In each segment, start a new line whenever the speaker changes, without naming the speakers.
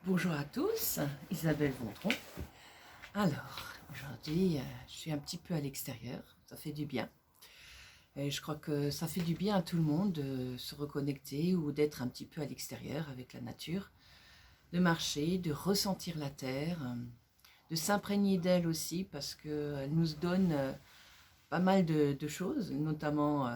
Bonjour à tous, Isabelle Vontron. Alors, aujourd'hui, je suis un petit peu à l'extérieur, ça fait du bien. Et je crois que ça fait du bien à tout le monde de se reconnecter ou d'être un petit peu à l'extérieur avec la nature, de marcher, de ressentir la terre, de s'imprégner d'elle aussi parce qu'elle nous donne pas mal de choses, notamment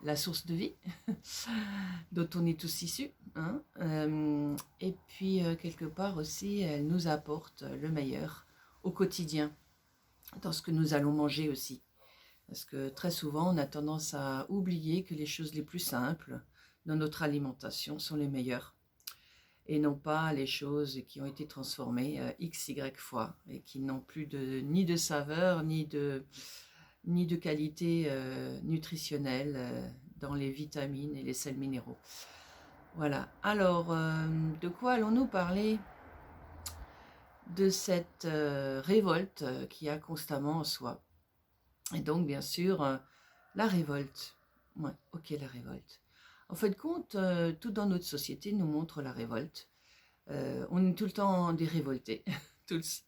la source de vie dont on est tous issus. Hein. Et puis, quelque part aussi, elle nous apporte le meilleur au quotidien, dans ce que nous allons manger aussi. Parce que très souvent, on a tendance à oublier que les choses les plus simples dans notre alimentation sont les meilleures. Et non pas les choses qui ont été transformées x, y fois et qui n'ont plus ni de saveur, ni de qualité nutritionnelle dans les vitamines et les sels minéraux. Voilà. Alors, de quoi allons-nous parler? De cette révolte qu'il y a constamment en soi. Et donc, bien sûr, la révolte. Ouais, ok, la révolte. En fin de compte, tout dans notre société nous montre la révolte. On est tout le temps des révoltés, tous.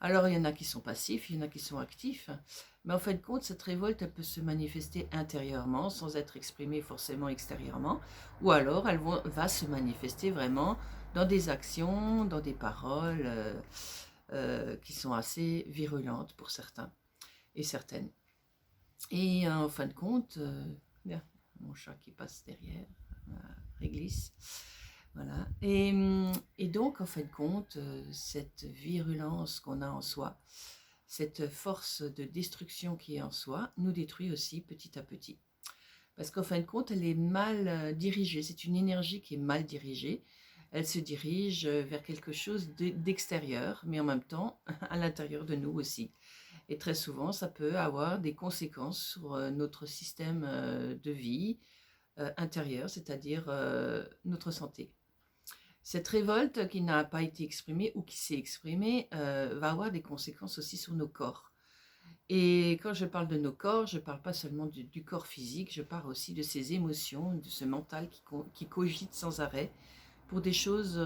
Alors, il y en a qui sont passifs, il y en a qui sont actifs. Mais en fin de compte, cette révolte, elle peut se manifester intérieurement, sans être exprimée forcément extérieurement. Ou alors, elle va se manifester vraiment dans des actions, dans des paroles qui sont assez virulentes pour certains et certaines. Et en fin de compte, bien, mon chat qui passe derrière, réglisse. Voilà. Et donc, en fin de compte, cette virulence qu'on a en soi, cette force de destruction qui est en soi, nous détruit aussi petit à petit. Parce qu'en fin de compte, elle est mal dirigée. C'est une énergie qui est mal dirigée. Elle se dirige vers quelque chose d'extérieur, mais en même temps à l'intérieur de nous aussi. Et très souvent, ça peut avoir des conséquences sur notre système de vie intérieur, c'est-à-dire notre santé. Cette révolte qui n'a pas été exprimée ou qui s'est exprimée va avoir des conséquences aussi sur nos corps. Et quand je parle de nos corps, je ne parle pas seulement du corps physique, je parle aussi de ces émotions, de ce mental qui cogite sans arrêt pour des choses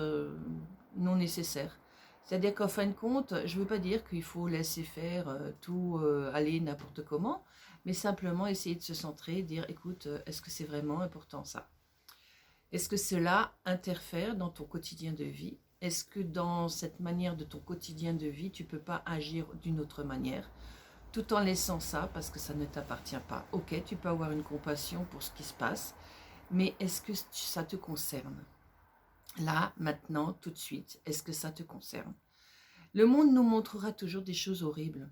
non nécessaires. C'est-à-dire qu'en fin de compte, je ne veux pas dire qu'il faut laisser faire tout aller n'importe comment, mais simplement essayer de se centrer, dire écoute, est-ce que c'est vraiment important ça? Est-ce que cela interfère dans ton quotidien de vie? Est-ce que dans cette manière de ton quotidien de vie, tu ne peux pas agir d'une autre manière, tout en laissant ça parce que ça ne t'appartient pas? Ok, tu peux avoir une compassion pour ce qui se passe, mais est-ce que ça te concerne? Là, maintenant, tout de suite, est-ce que ça te concerne? Le monde nous montrera toujours des choses horribles.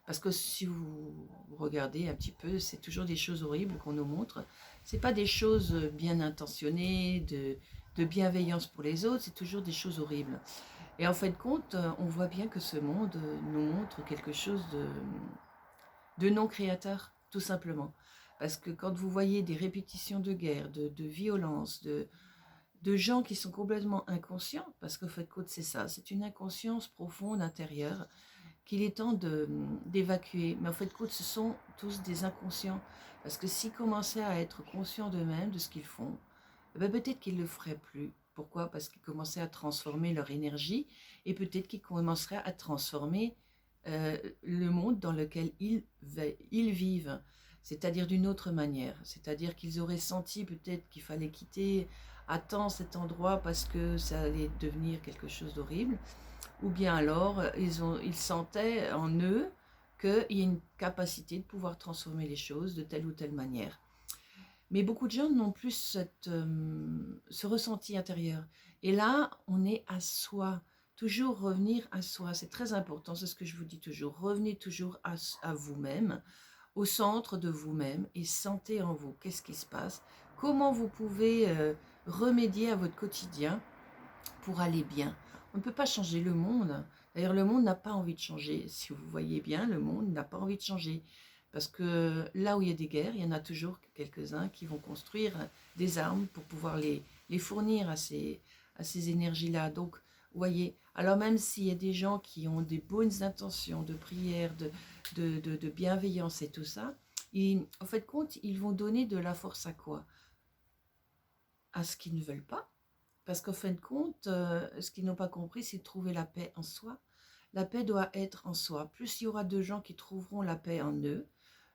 Parce que si vous regardez un petit peu, c'est toujours des choses horribles qu'on nous montre. Ce n'est pas des choses bien intentionnées, de bienveillance pour les autres, c'est toujours des choses horribles. Et en fin de compte, on voit bien que ce monde nous montre quelque chose de non créateur, tout simplement. Parce que quand vous voyez des répétitions de guerre, de violence, de gens qui sont complètement inconscients, parce qu'en fin de compte, c'est ça, c'est une inconscience profonde intérieure qu'il est temps d'évacuer. Mais en fait, ce sont tous des inconscients. Parce que s'ils commençaient à être conscients d'eux-mêmes, de ce qu'ils font, eh ben peut-être qu'ils ne le feraient plus. Pourquoi? Parce qu'ils commençaient à transformer leur énergie et peut-être qu'ils commenceraient à transformer le monde dans lequel ils vivent, c'est-à-dire d'une autre manière. C'est-à-dire qu'ils auraient senti peut-être qu'il fallait quitter à temps cet endroit parce que ça allait devenir quelque chose d'horrible. Ou bien alors, ils sentaient en eux qu'il y a une capacité de pouvoir transformer les choses de telle ou telle manière. Mais beaucoup de gens n'ont plus ce ressenti intérieur. Et là, on est à soi. Toujours revenir à soi, c'est très important, c'est ce que je vous dis toujours. Revenez toujours à vous-même, au centre de vous-même et sentez en vous qu'est-ce qui se passe, comment vous pouvez remédier à votre quotidien pour aller bien. On ne peut pas changer le monde. D'ailleurs, le monde n'a pas envie de changer. Si vous voyez bien, le monde n'a pas envie de changer. Parce que là où il y a des guerres, il y en a toujours quelques-uns qui vont construire des armes pour pouvoir les fournir à ces énergies-là. Donc, vous voyez, alors même s'il y a des gens qui ont des bonnes intentions de prière, de bienveillance et tout ça, en fait, compte, ils vont donner de la force à quoi? À ce qu'ils ne veulent pas. Parce qu'en fin de compte, ce qu'ils n'ont pas compris, c'est de trouver la paix en soi. La paix doit être en soi. Plus il y aura de gens qui trouveront la paix en eux,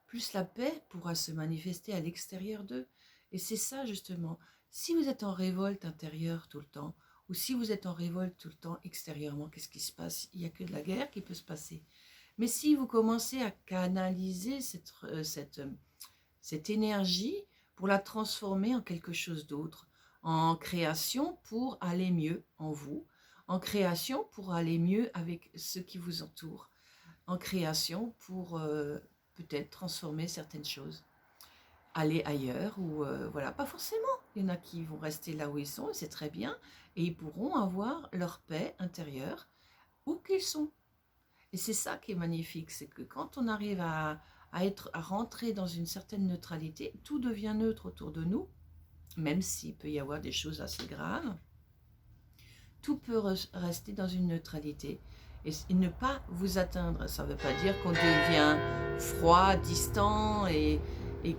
plus la paix pourra se manifester à l'extérieur d'eux. Et c'est ça justement. Si vous êtes en révolte intérieure tout le temps, ou si vous êtes en révolte tout le temps extérieurement, qu'est-ce qui se passe? Il n'y a que de la guerre qui peut se passer. Mais si vous commencez à canaliser cette énergie pour la transformer en quelque chose d'autre, en création pour aller mieux en vous, en création pour aller mieux avec ceux qui vous entourent, en création pour peut-être transformer certaines choses, aller ailleurs ou voilà, pas forcément. Il y en a qui vont rester là où ils sont, et c'est très bien, et ils pourront avoir leur paix intérieure où qu'ils sont. Et c'est ça qui est magnifique, c'est que quand on arrive à rentrer dans une certaine neutralité, tout devient neutre autour de nous, même s'il peut y avoir des choses assez graves. Tout peut rester dans une neutralité et ne pas vous atteindre. Ça ne veut pas dire qu'on devient froid, distant et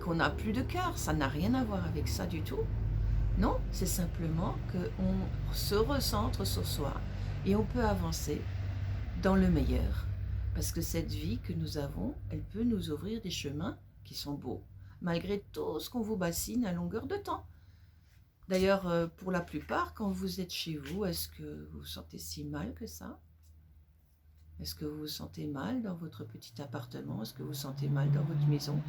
qu'on n'a plus de cœur. Ça n'a rien à voir avec ça du tout. Non, c'est simplement qu'on se recentre sur soi et on peut avancer dans le meilleur. Parce que cette vie que nous avons, elle peut nous ouvrir des chemins qui sont beaux, malgré tout ce qu'on vous bassine à longueur de temps. D'ailleurs, pour la plupart, quand vous êtes chez vous, est-ce que vous vous sentez si mal que ça? Est-ce que vous vous sentez mal dans votre petit appartement? Est-ce que vous vous sentez mal dans votre maison?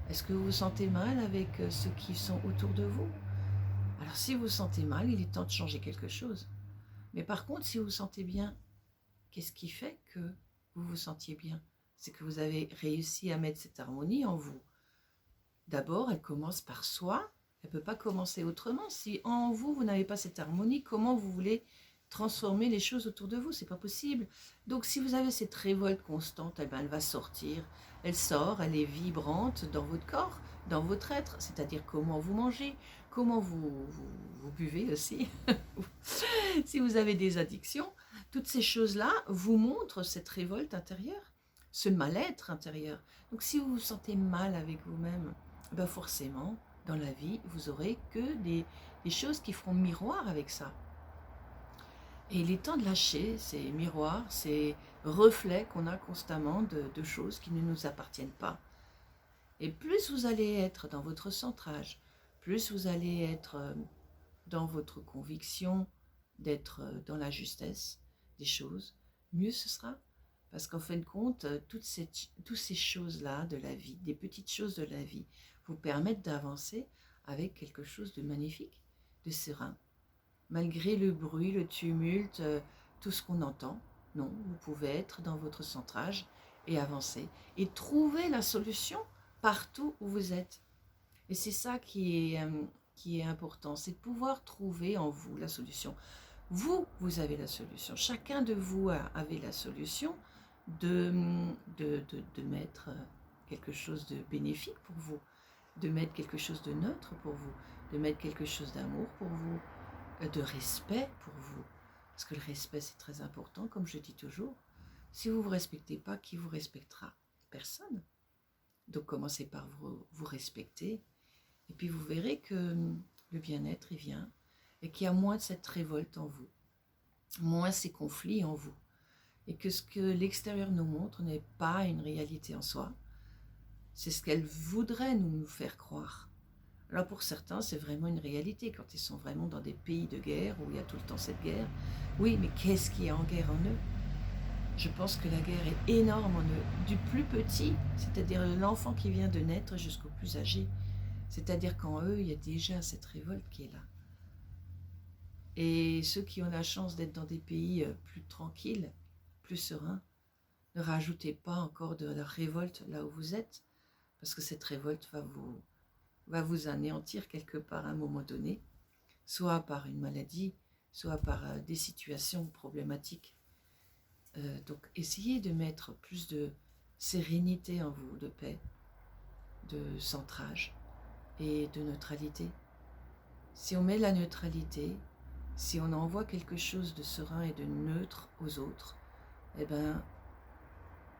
Est-ce que vous vous sentez mal avec ceux qui sont autour de vous? Alors si vous vous sentez mal, il est temps de changer quelque chose. Mais par contre, si vous vous sentez bien, qu'est-ce qui fait que vous vous sentiez bien? C'est que vous avez réussi à mettre cette harmonie en vous. D'abord, elle commence par soi. Elle ne peut pas commencer autrement. Si en vous, vous n'avez pas cette harmonie, comment vous voulez transformer les choses autour de vous? C'est pas possible. Donc si vous avez cette révolte constante, eh ben, elle va sortir. Elle sort, elle est vibrante dans votre corps, dans votre être, c'est-à-dire comment vous mangez, comment vous buvez aussi. Si vous avez des addictions, toutes ces choses-là vous montrent cette révolte intérieure, ce mal-être intérieur. Donc si vous vous sentez mal avec vous-même, ben forcément, dans la vie, vous aurez que des choses qui feront miroir avec ça. Et il est temps de lâcher ces miroirs, ces reflets qu'on a constamment de choses qui ne nous appartiennent pas. Et plus vous allez être dans votre centrage, plus vous allez être dans votre conviction d'être dans la justesse des choses, mieux ce sera. Parce qu'en fin de compte, toutes ces choses-là de la vie, des petites choses de la vie, vous permettent d'avancer avec quelque chose de magnifique, de serein. Malgré le bruit, le tumulte, tout ce qu'on entend, non, vous pouvez être dans votre centrage et avancer. Et trouver la solution partout où vous êtes. Et c'est ça qui est important, c'est de pouvoir trouver en vous la solution. Vous avez la solution. Chacun de vous avait la solution de mettre quelque chose de bénéfique pour vous, de mettre quelque chose de neutre pour vous, de mettre quelque chose d'amour pour vous, de respect pour vous. Parce que le respect, c'est très important, comme je dis toujours. Si vous ne vous respectez pas, qui vous respectera? Personne. Donc commencez par vous respecter. Et puis vous verrez que le bien-être, il vient. Et qu'il y a moins de cette révolte en vous. Moins ces conflits en vous. Et que ce que l'extérieur nous montre n'est pas une réalité en soi. C'est ce qu'elle voudrait nous faire croire. Alors pour certains, c'est vraiment une réalité quand ils sont vraiment dans des pays de guerre où il y a tout le temps cette guerre. Oui, mais qu'est-ce qui est en guerre en eux? Je pense que la guerre est énorme en eux, du plus petit, c'est-à-dire l'enfant qui vient de naître jusqu'au plus âgé. C'est-à-dire qu'en eux, il y a déjà cette révolte qui est là. Et ceux qui ont la chance d'être dans des pays plus tranquilles, plus sereins, ne rajoutez pas encore de la révolte là où vous êtes, parce que cette révolte va vous anéantir quelque part à un moment donné, soit par une maladie, soit par des situations problématiques. Donc essayez de mettre plus de sérénité en vous, de paix, de centrage et de neutralité. Si on met la neutralité, si on envoie quelque chose de serein et de neutre aux autres, eh ben,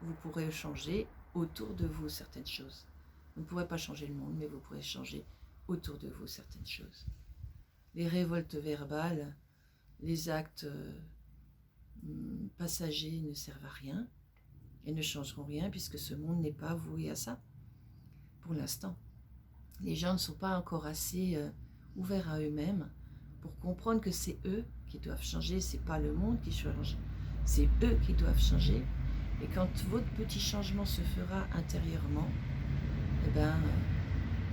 vous pourrez changer autour de vous certaines choses. Vous ne pourrez pas changer le monde, mais vous pourrez changer autour de vous certaines choses. les révoltes verbales, les actes passagers ne servent à rien et ne changeront rien puisque ce monde n'est pas voué à ça pour l'instant. Les gens ne sont pas encore assez ouverts à eux-mêmes pour comprendre que c'est eux qui doivent changer, c'est pas le monde qui change, c'est eux qui doivent changer. Et quand votre petit changement se fera intérieurement, eh ben,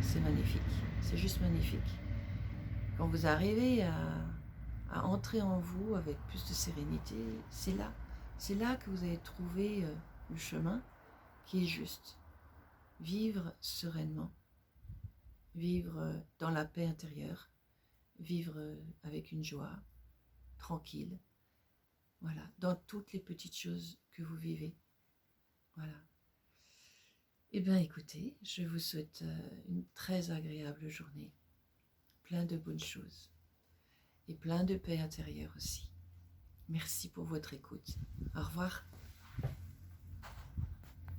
c'est magnifique, c'est juste magnifique. Quand vous arrivez à entrer en vous avec plus de sérénité, c'est là que vous allez trouver le chemin qui est juste. Vivre sereinement, vivre dans la paix intérieure, vivre avec une joie, tranquille, voilà, dans toutes les petites choses que vous vivez, voilà. Eh bien écoutez, je vous souhaite une très agréable journée, plein de bonnes choses et plein de paix intérieure aussi. Merci pour votre écoute. Au revoir.